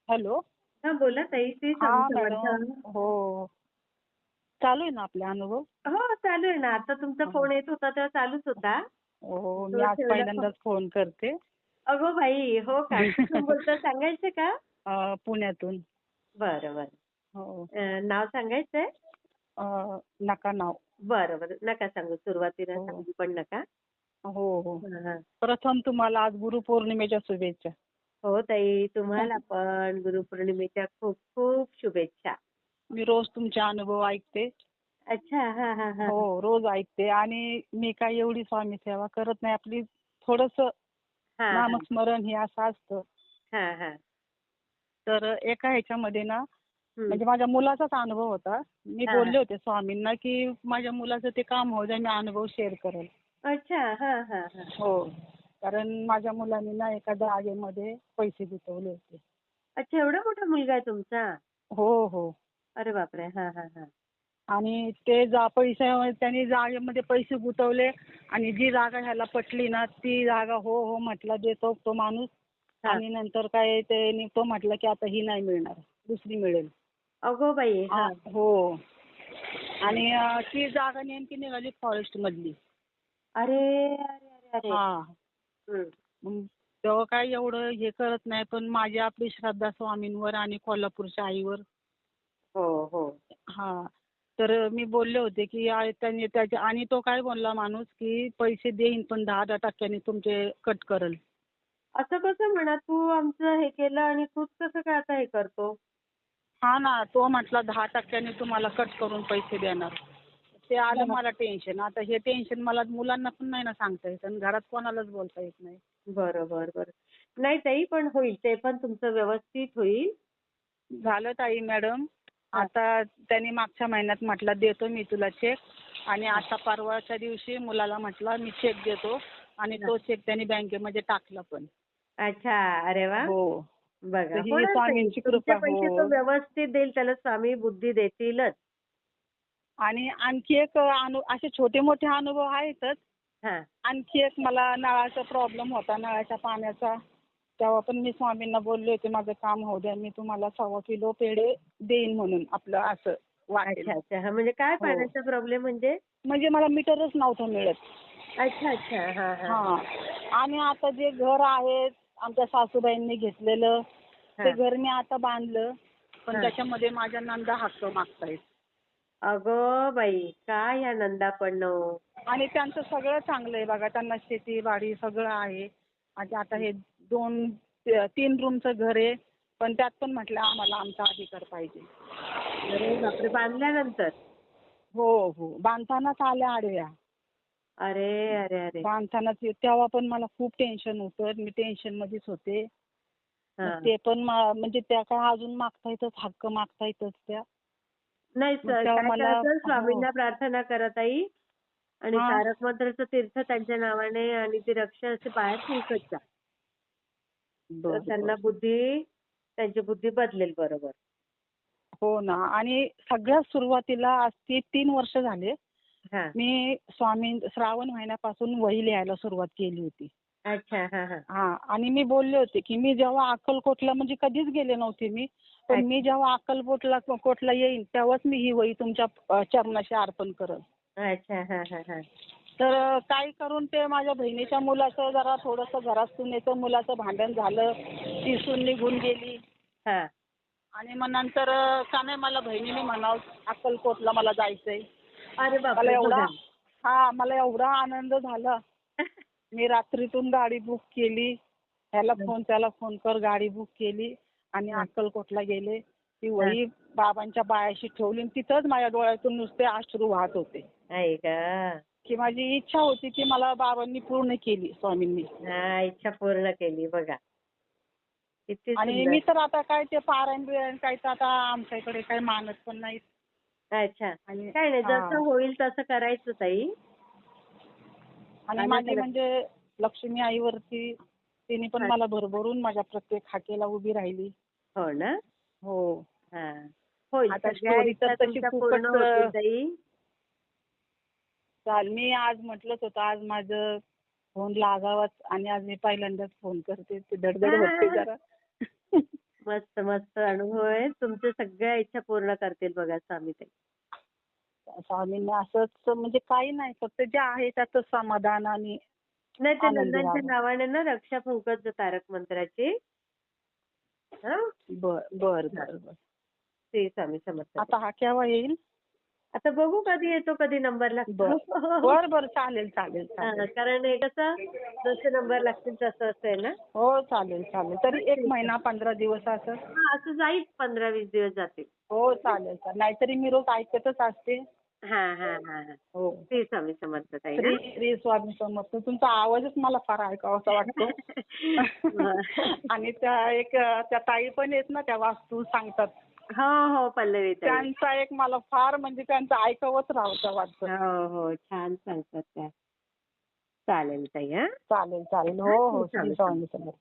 Hello. हां, बोला ताई. श्री स्वामी हा समर्थ. मॅडम. हो. चालू आहे ना आपले अनुभव? हो, चालू आहे ना. आता तुमचा हा. फोन येत होता तेव्हा चालूच होता. हो, मी तो आज ठेवला फोन. पहिल्यांदाच फोन करते. अगो बाई! हो का? कुठून बोलता सांगायचं का? पुण्यातून. बरं, बरं. हो. नाव सांगायचंय? नका नाव. बरं, बरं. नका सांगू. सुरुवातीला हो. सांगू पण नका. हो हो. हां, हां. प्रथम तुम्हाला आज गुरुपौर्णिमेच्या शुभेच्छा. हो ताई, तुम्हाला पण गुरुपौर्णिमेच्या खूप खूप शुभेच्छा. मी रोज तुमचे अनुभव ऐकते. अच्छा. हां, हां, हां. हो, रोज ऐकते आणि मी काही एवढी स्वामी सेवा करत नाही. आपली थोडंसं हां, हां. नामस्मरण हे असं असतं. हां, हां. तर एका ह्याच्यामध्ये ना, हं. म्हणजे माझ्या मुलाचाच अनुभव होता. मी हां, हां. बोलले होते स्वामींना, की माझ्या मुलाचं ते काम होऊ द्या, मी अनुभव शेअर करेल. अच्छा. हां, हां, हां. हो. कारण माझ्या मुलांनी ना एका जागेमध्ये पैसे गुंतवले होते. अच्छा, एवढा मोठा मुलगा आहे तुमचा? हो, हो. अरे बापरे! हां, हां, हां. आणि ते त्यांनी जागेमध्ये पैसे गुंतवले आणि जी जागा ह्याला पटली ना, ती जागा हो, हो म्हटला देतो तो माणूस. हां. आणि नंतर काय तो म्हटला, की आता ही नाही मिळणार, दुसरी मिळेल. अगो बाई! हां. हो. आणि ती जागा नेमकी निघाली फॉरेस्ट मधली. अरे, अरे, अरे, अरे! हां. हं. मग तेव्हा काय एवढं हे करत नाही, पण माझी आपली श्रद्धा स्वामींवर आणि कोल्हापूरच्या आईवर. हो, हो. हां. तर मी बोलले होते, की त्यांनी त्याच्या आणि तो काय बोलला माणूस, की पैसे देईन पण 10% तुमचे कट करेल. असं कसं म्हणा, तू आमचं हे केलं आणि तूच कसं काय आता हे करतो? हा ना, तो म्हटला 10% तुम्हाला कट करून पैसे देणार. ते आलं हां. मला टेन्शन. आता हे टेन्शन मला मुलांना पण नाही ना सांगता येत आणि घरात कोणालाच बोलता येत नाही. बरोबर, बरं. नाही ताई, पण होईल. ते पण तुमचं व्यवस्थित होईल. झालं ताई मॅडम. हां, आता त्यांनी मागच्या महिन्यात म्हटलं देतो मी तुला चेक आणि हां, आता परवाच्या दिवशी मुलाला म्हटलं मी चेक देतो आणि हां. तो चेक त्यांनी बँकेमध्ये टाकला पण. अच्छा. अरे वाह! हो. तर बघा, ही होणार ताई. स्वामींची तुमचे कृपा. पैसे तो हो. व्यवस्थित देईल. त्याला स्वामी बुद्धी देतीलच. आणि आणखी एक असे छोटे मोठे अनुभव आहेतच. हां. आणखी एक मला नळाचा प्रॉब्लेम होता, नळाच्या पाण्याचा. तेव्हा पण मी स्वामींना बोलले होते माझं काम होऊ द्या, मी तुम्हाला 1.25 किलो पेढे देईन म्हणून आपलं असं वाटेल. अच्छा, अच्छा. हां, म्हणजे काय हो. पाण्याचा प्रॉब्लेम म्हणजे? म्हणजे मला मीटरच नव्हतं मिळत. अच्छा, अच्छा. हां, हां, हां. आणि आता जे घर आहे आमच्या सासूबाईंनी घेतलेलं, ते हां, घर मी आता बांधलं. पण हां. त्याच्यामध्ये माझ्या नंदा हक्क मागतायत. अगं बाई! काय ह्या नंदा पण ओ. आणि त्यांचं सगळं चांगलं आहे बघा. त्यांना शेती बाडी सगळं आहे. आणि आता हे 3 रूमचं घर आहे. पण त्यात पण म्हटलं आम्हाला आमचा अधिकार पाहिजे. अरे बापरे! बांधल्यानंतर? हो, हो. बांधतानाच आल्या आडव्या. अरे, अरे, अरे! बांधतानाच तेव्हा पण मला खूप टेन्शन होतं. मी टेन्शनमध्येच होते. मग हां. ते पण म्हणजे त्या काय अजून मागतायतच, हक्क मागतायतच त्या. नाही मग तेव्हा काय मला करायचं, हो. स्वामींना प्रार्थना करा ताई आणि हां. तारक मंत्राचं तीर्थ त्यांच्या नावाने आणि ती रक्षा असे बाहेर फुंकत जा. तर बरं, त्यांना बरं. त्यांची बुद्धी बदलेल बरोबर. हो ना. आणि सगळ्यात सुरुवातीला आज 3 वर्ष झाले. हां. मी श्रावण महिन्यापासून वही लिहायला सुरुवात केली होती. अच्छा. हां, हां. हां. आणि मी बोलले होते, की मी जेव्हा अक्कलकोटला म्हणजे कधीच गेले नव्हते मी. पण मी अच्छा. जेव्हा अक्कलकोटला येईन तेव्हाच मी ही वही तुमच्या चरणाशी अर्पण करेन. अच्छा. हां, हां, हां. तर काही करून ते माझ्या बहिणीच्या मुलाचं जरा थोडंसं घरात सुनेचं मुलाचं भांडण झालं. ती सून निघून गेली. हां. आणि मग नंतर का नाही मला बहिणीने म्हणावं अक्कलकोटला मला जायचंय. अरे बापरे! बघा. मला एवढा आनंद झाला. मी रात्रीतून गाडी बुक केली. ह्याला हं. फोन त्याला फोन कर गाडी बुक केली आणि हां, अक्कलकोटला गेले. ती हां. वही बाबांच्या पायाशी ठेवली आणि तिथंच माझ्या डोळ्यातून नुसते अश्रू वाहत होते. आई गं! की माझी इच्छा होती की मला बाबांनी पूर्ण केली स्वामींनी. हां, इच्छा पूर्ण केली बघा. किती आणि सुंदर. मी तर आता काय ते पारायण काही तर आता आमच्या इकडे काही मानत पण नाहीत. अच्छा. आणि काही नाही, जसं हां. होईल तसं करायचं ताई. आणि आलं माझी तर म्हणजे लक्ष्मी आईवरती तिने पण हां. मला भरभरून माझ्या प्रत्येक हाकेला उभी राहिली. हो ना? हो. हां. होईल. आता सगळ्या स्टोरी तर इच्छा तशी तुमच्या पूर्ण खूपच होतील ताई. मी आज म्हटलंच होतं आज माझं फोन लागावाच आणि आज मी पहिल्यांदाच फोन करते. ती धडधड होते जरा. मस्त मस्त अनुभव आहे. तुमच्या सगळ्या इच्छा पूर्ण करतील बघा स्वामीताई. स्वामींना असंच म्हणजे काही नाही, फक्त जे आहे त्याचं समाधान आणि नाही, ते आनंदी नंदांच्या राहावं. नावाने ना रक्षा फुंकत जा तारक मंत्राची. हं? बर बर बर बर. श्री स्वामी समर्थ. आता हा केव्हा येईल? आता बघू कधी येतो, कधी नंबर बर लागतो. बर बर, चालेल चालेल हां, चालेल. कारण हे कसं जसे नंबर लागतील तसं असं ना. हो चालेल चालेल. तरी एक ठीक आहे. महिना 15 दिवस असं. हां, असं जाईल 15-20 दिवस जातील. हो चालेल चालेल. नाहीतरी मी रोज ऐकतच असते. हां, हां, हां, हां. हो. श्री स्वामी समर्थ ताई श्री हां. श्री स्वामी समर्थ. तुमचा आवाजच मला फार ऐकावासा वाटतो. आणि त्या ताई पण आहेत ना, त्या वास्तू सांगतात. हो, हो. पल्लवी ताई. त्यांचा एक मला फार म्हणजे त्यांचं ऐकावंच राहावंसं वाटतं. हो, हो. छान सांगतात त्या. चालेल ताई हां. चालेल चालेल. हो हां, हो. श्री श्री स्वामी स्वामी समर्थ. समर्थ.